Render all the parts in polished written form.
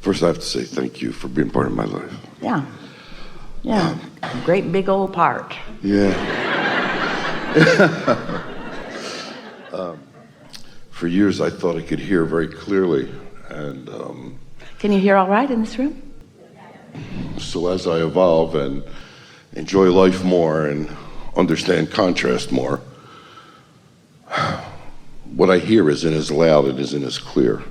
First, I have to say thank you for being part of my life. Yeah. Yeah. Great big old part. Yeah. For years, I thought I could hear very clearly. And can you hear all right in this room? so as I evolve and enjoy life more and understand contrast more, what I hear isn't as loud, it isn't as clear.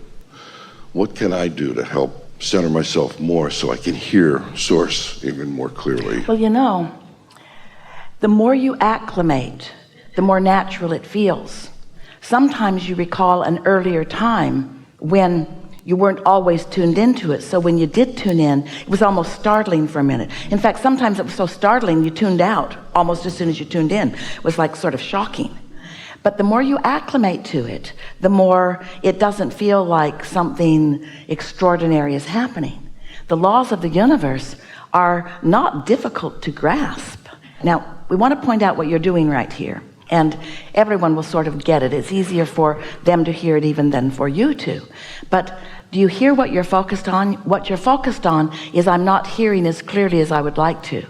What can I do to help center myself more so I can hear Source even more clearly? Well, you know, the more you acclimate, the more natural it feels. Sometimes you recall an earlier time when you weren't always tuned into it. So when you did tune in, it was almost startling for a minute. In fact, sometimes it was so startling you tuned out almost as soon as you tuned in. It was like sort of shocking. But the more you acclimate to it, the more it doesn't feel like something extraordinary is happening. The laws of the universe are not difficult to grasp. Now, we want to point out what you're doing right here, and everyone will sort of get it. It's easier for them to hear it even than for you to. But do you hear what you're focused on? What you're focused on is, I'm not hearing as clearly as I would like to.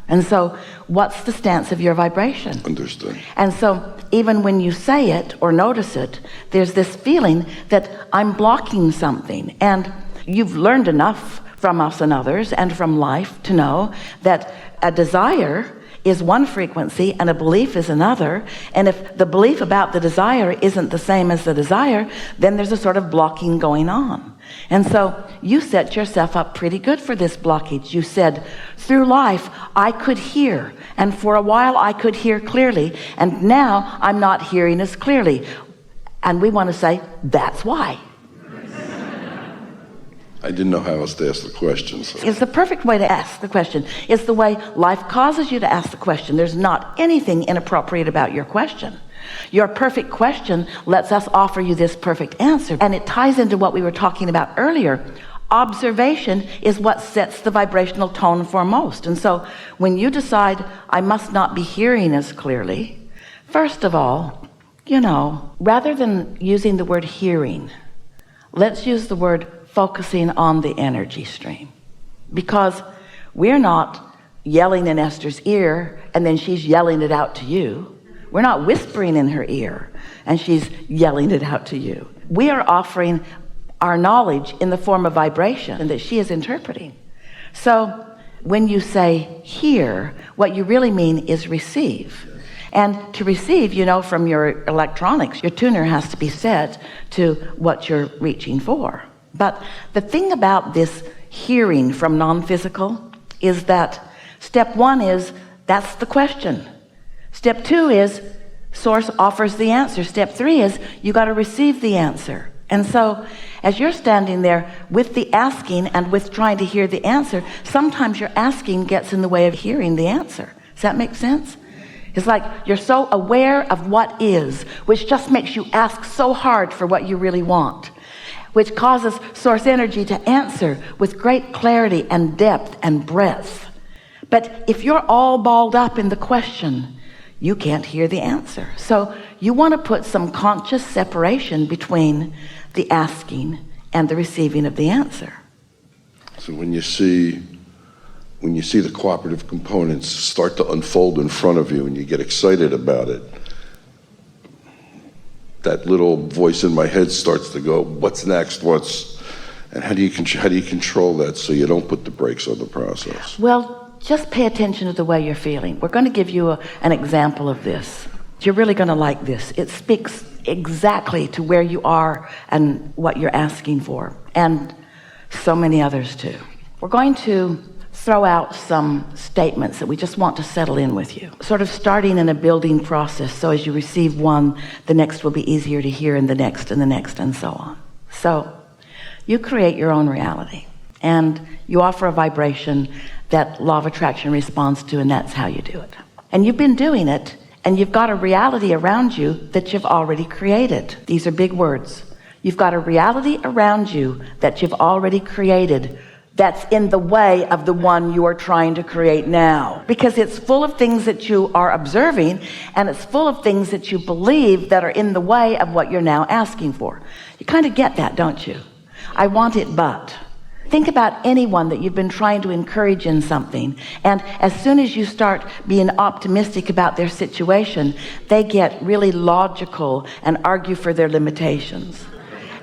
And so what's the stance of your vibration? Understood. And so even when you say it or notice it, there's this feeling that I'm blocking something. And you've learned enough from us and others and from life to know that a desire is one frequency and a belief is another. And if the belief about the desire isn't the same as the desire, then there's a sort of blocking going on. And so you set yourself up pretty good for this blockage. You said, through life, I could hear. And for a while, I could hear clearly. And now I'm not hearing as clearly. And we want to say, that's why. I didn't know how else to ask the question. So. It's the perfect way to ask the question. It's the way life causes you to ask the question. There's not anything inappropriate about your question. Your perfect question lets us offer you this perfect answer. And it ties into what we were talking about earlier. Observation is what sets the vibrational tone foremost. And so when you decide, I must not be hearing as clearly, first of all, you know, rather than using the word hearing, let's use the word focusing on the energy stream. Because we're not yelling in Esther's ear and then she's yelling it out to you. We're not whispering in her ear and she's yelling it out to you. We are offering our knowledge in the form of vibration that she is interpreting. So when you say hear, what you really mean is receive. And to receive, you know, from your electronics, your tuner has to be set to what you're reaching for. But the thing about this hearing from non-physical is that step one is, that's the question. Step two is, Source offers the answer. Step three is, you got to receive the answer. And so as you're standing there with the asking and with trying to hear the answer, sometimes your asking gets in the way of hearing the answer. Does that make sense? It's like you're so aware of what is, which just makes you ask so hard for what you really want, which causes Source energy to answer with great clarity and depth and breadth. But if you're all balled up in the question, you can't hear the answer. So you want to put some conscious separation between the asking and the receiving of the answer. So when you see the cooperative components start to unfold in front of you and you get excited about it, that little voice in my head starts to go, what's next? And how do you control that so you don't put the brakes on the process? Well, just pay attention to the way you're feeling. We're going to give you an example of this. You're really going to like this. It speaks exactly to where you are and what you're asking for, and so many others too. We're going to throw out some statements that we just want to settle in with you, sort of starting in a building process. So as you receive one, the next will be easier to hear, and the next and the next and so on. So you create your own reality and you offer a vibration that law of attraction responds to, and that's how you do it. And you've been doing it, and you've got a reality around you that you've already created. These are big words. You've got a reality around you that you've already created that's in the way of the one you are trying to create now, because it's full of things that you are observing, and it's full of things that you believe that are in the way of what you're now asking for. You kind of get that, don't you? I want it, but think about anyone that you've been trying to encourage in something, and as soon as you start being optimistic about their situation, they get really logical and argue for their limitations.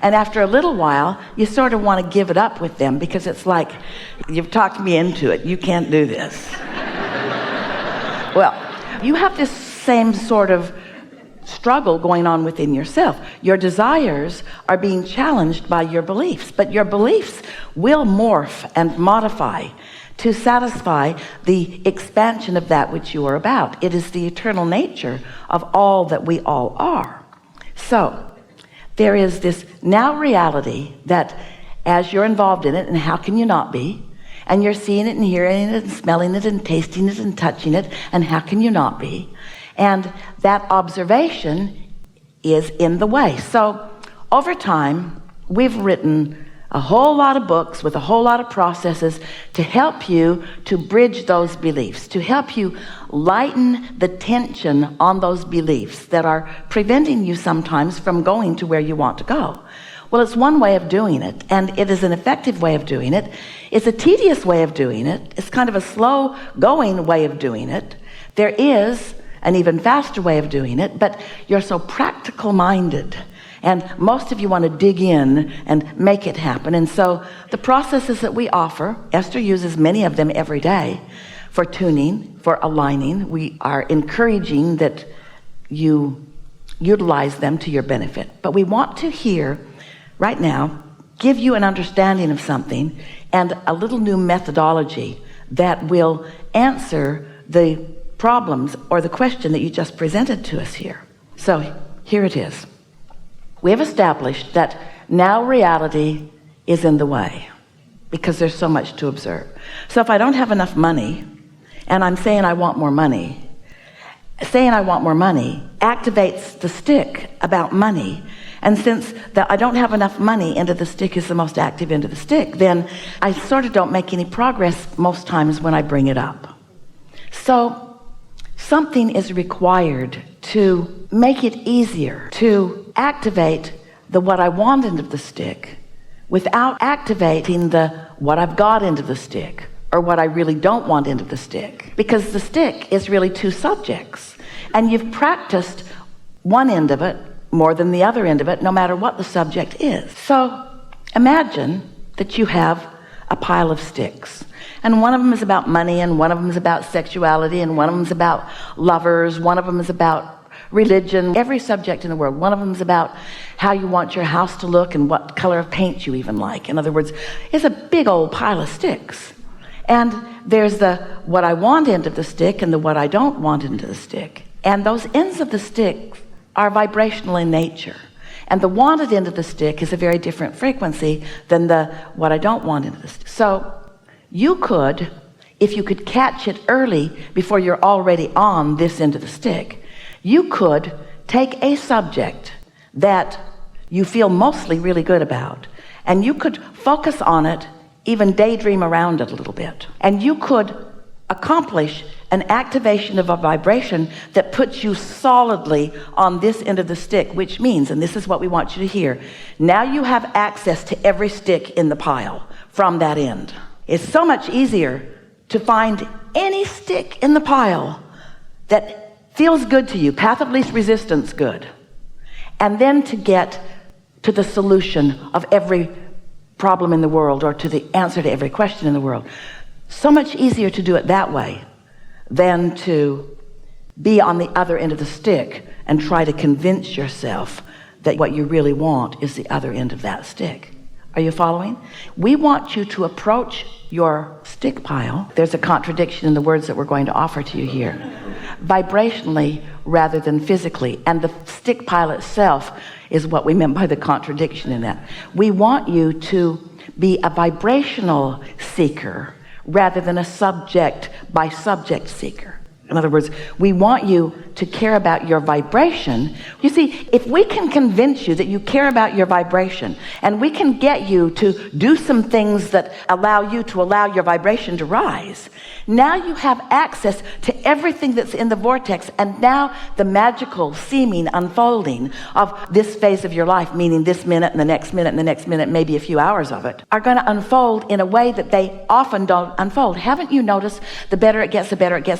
And after a little while, you sort of want to give it up with them, because it's like, you've talked me into it, you can't do this. Well, you have this same sort of struggle going on within yourself. Your desires are being challenged by your beliefs, but your beliefs will morph and modify to satisfy the expansion of that which you are about. It is the eternal nature of all that we all are. So there is this now reality that as you're involved in it, and how can you not be, and you're seeing it and hearing it and smelling it and tasting it and touching it, and how can you not be? And that observation is in the way. So over time, we've written a whole lot of books with a whole lot of processes to help you to bridge those beliefs, to help you lighten the tension on those beliefs that are preventing you sometimes from going to where you want to go. Well, it's one way of doing it, and it is an effective way of doing it. It's a tedious way of doing it. It's kind of a slow going way of doing it. There is an even faster way of doing it, but you're so practical minded, and most of you want to dig in and make it happen. And so the processes that we offer, Esther uses many of them every day for tuning, for aligning. We are encouraging that you utilize them to your benefit. But we want to hear right now, give you an understanding of something and a little new methodology that will answer the problems or the question that you just presented to us here. So here it is. We have established that now reality is in the way because there's so much to observe. So if I don't have enough money and I'm saying I want more money, saying I want more money activates the stick about money. And since I don't have enough money, end of the stick is the most active end of the stick, then I sort of don't make any progress most times when I bring it up. So something is required to make it easier to activate the what I want end of the stick without activating the what I've got end of the stick or what I really don't want end of the stick. Because the stick is really two subjects, and you've practiced one end of it more than the other end of it, no matter what the subject is. So imagine that you have a pile of sticks, and one of them is about money, and one of them is about sexuality, and one of them is about lovers, one of them is about religion, every subject in the world. One of them is about how you want your house to look and what color of paint you even like. In other words, it's a big old pile of sticks. And there's the what I want end of the stick and the what I don't want end of the stick. And those ends of the stick are vibrational in nature. And the wanted end of the stick is a very different frequency than the what I don't want end of the stick. So you could, if you could catch it early before you're already on this end of the stick, you could take a subject that you feel mostly really good about, and you could focus on it, even daydream around it a little bit. And you could accomplish an activation of a vibration that puts you solidly on this end of the stick, which means, and this is what we want you to hear, now you have access to every stick in the pile from that end. It's so much easier to find any stick in the pile that feels good to you, path of least resistance good, and then to get to the solution of every problem in the world, or to the answer to every question in the world. So much easier to do it that way than to be on the other end of the stick and try to convince yourself that what you really want is the other end of that stick. Are you following? We want you to approach your stick pile. There's a contradiction in the words that we're going to offer to you here. Vibrationally rather than physically. And the stick pile itself is what we meant by the contradiction in that. We want you to be a vibrational seeker rather than a subject by subject seeker. In other words, we want you to care about your vibration. You see, if we can convince you that you care about your vibration, and we can get you to do some things that allow you to allow your vibration to rise, now you have access to everything that's in the vortex, and now the magical seeming unfolding of this phase of your life, meaning this minute and the next minute and the next minute, maybe a few hours of it, are going to unfold in a way that they often don't unfold. Haven't you noticed the better it gets, and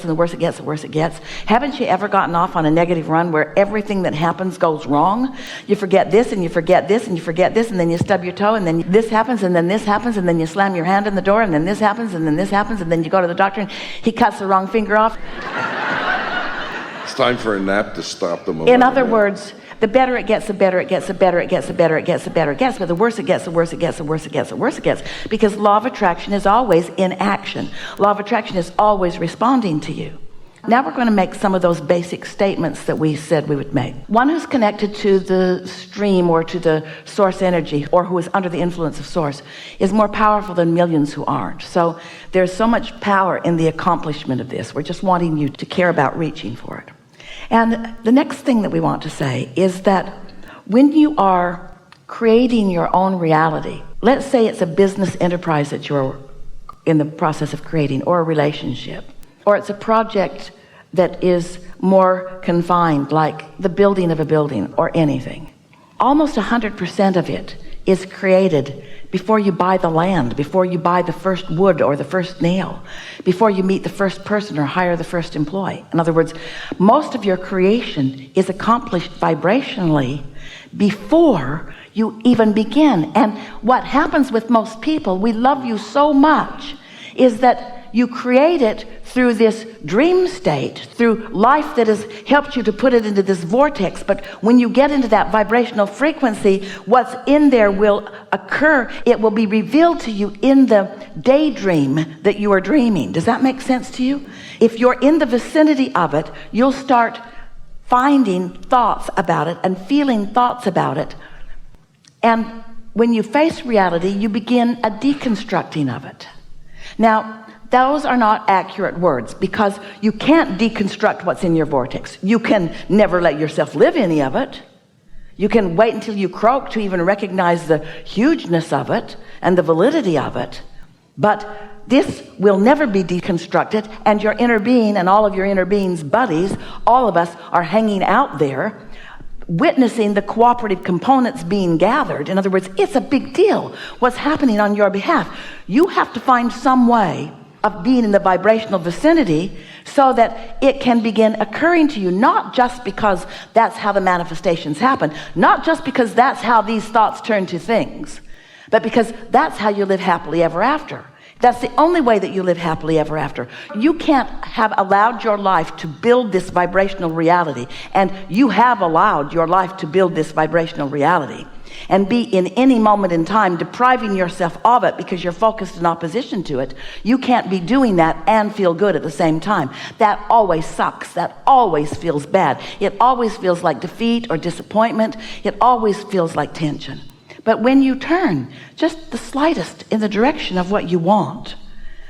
the worse it gets, the worse it gets? Haven't you ever gotten off on a negative run where everything that happens goes wrong? You forget this, and you forget this, and you forget this, and then you stub your toe, and then this happens, and then this happens, and then you slam your hand in the door, and then this happens, and then this happens, and then you go to the doctor, and he cuts the wrong finger off. It's time for a nap to stop the moment. In other words, the better it gets, the better it gets, the better it gets, the better it gets, the better it gets. But the worse it gets, the worse it gets, the worse it gets, the worse it gets. Because law of attraction is always in action. Law of attraction is always responding to you. Now we're going to make some of those basic statements that we said we would make. One who's connected to the stream or to the source energy, or who is under the influence of source, is more powerful than millions who aren't. So there's so much power in the accomplishment of this. We're just wanting you to care about reaching for it. And the next thing that we want to say is that when you are creating your own reality, let's say it's a business enterprise that you're in the process of creating, or a relationship, or it's a project that is more confined, like the building of a building or anything. Almost 100% of it is created before you buy the land, before you buy the first wood or the first nail, before you meet the first person or hire the first employee. In other words, most of your creation is accomplished vibrationally before you even begin. And what happens with most people, we love you so much, is that you create it through this dream state, through life that has helped you to put it into this vortex. But when you get into that vibrational frequency, what's in there will occur. It will be revealed to you in the daydream that you are dreaming. Does that make sense to you? If you're in the vicinity of it, you'll start finding thoughts about it and feeling thoughts about it. And when you face reality, you begin a deconstructing of it. Now, those are not accurate words, because you can't deconstruct what's in your vortex. You can never let yourself live any of it. You can wait until you croak to even recognize the hugeness of it and the validity of it. But this will never be deconstructed, and your inner being and all of your inner being's buddies, all of us, are hanging out there witnessing the cooperative components being gathered. In other words, it's a big deal what's happening on your behalf. You have to find some way of being in the vibrational vicinity so that it can begin occurring to you, not just because that's how the manifestations happen, not just because that's how these thoughts turn to things, but because that's how you live happily ever after. That's the only way that you live happily ever after. You can't have allowed your life to build this vibrational reality, and you have allowed your life to build this vibrational reality, and be in any moment in time depriving yourself of it because you're focused in opposition to it. You can't be doing that and feel good at the same time. That always sucks. That always feels bad. It always feels like defeat or disappointment. It always feels like tension. But when you turn just the slightest in the direction of what you want,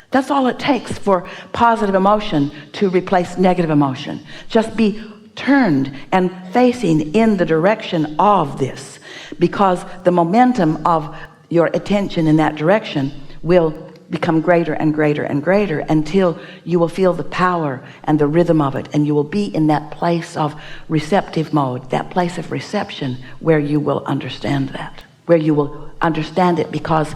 that's all it takes for positive emotion to replace negative emotion. Just be turned and facing in the direction of this, because the momentum of your attention in that direction will become greater and greater and greater until you will feel the power and the rhythm of it, and you will be in that place of receptive mode, that place of reception where you will understand that, where you will understand it, because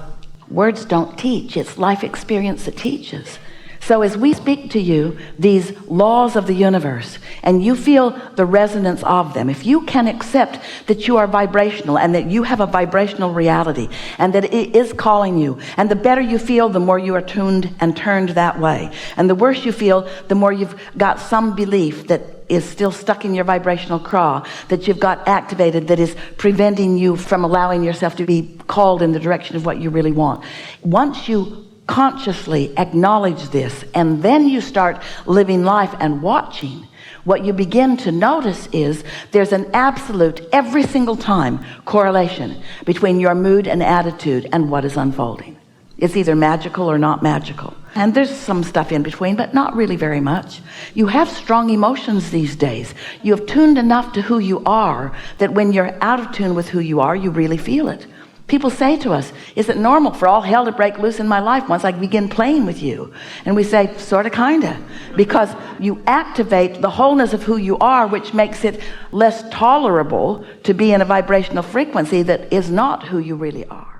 words don't teach. It's life experience that teaches. So as we speak to you these laws of the universe, and you feel the resonance of them, if you can accept that you are vibrational and that you have a vibrational reality and that it is calling you, and the better you feel, the more you are tuned and turned that way, and the worse you feel, the more you've got some belief that is still stuck in your vibrational craw, that you've got activated, that is preventing you from allowing yourself to be called in the direction of what you really want. Once you consciously acknowledge this, and then you start living life and watching, what you begin to notice is there's an absolute, every single time, correlation between your mood and attitude and what is unfolding. It's either magical or not magical. And there's some stuff in between, but not really very much. You have strong emotions these days. You have tuned enough to who you are that when you're out of tune with who you are, you really feel it. People say to us, is it normal for all hell to break loose in my life once I begin playing with you? And we say, sort of, kind of. Because you activate the wholeness of who you are, which makes it less tolerable to be in a vibrational frequency that is not who you really are.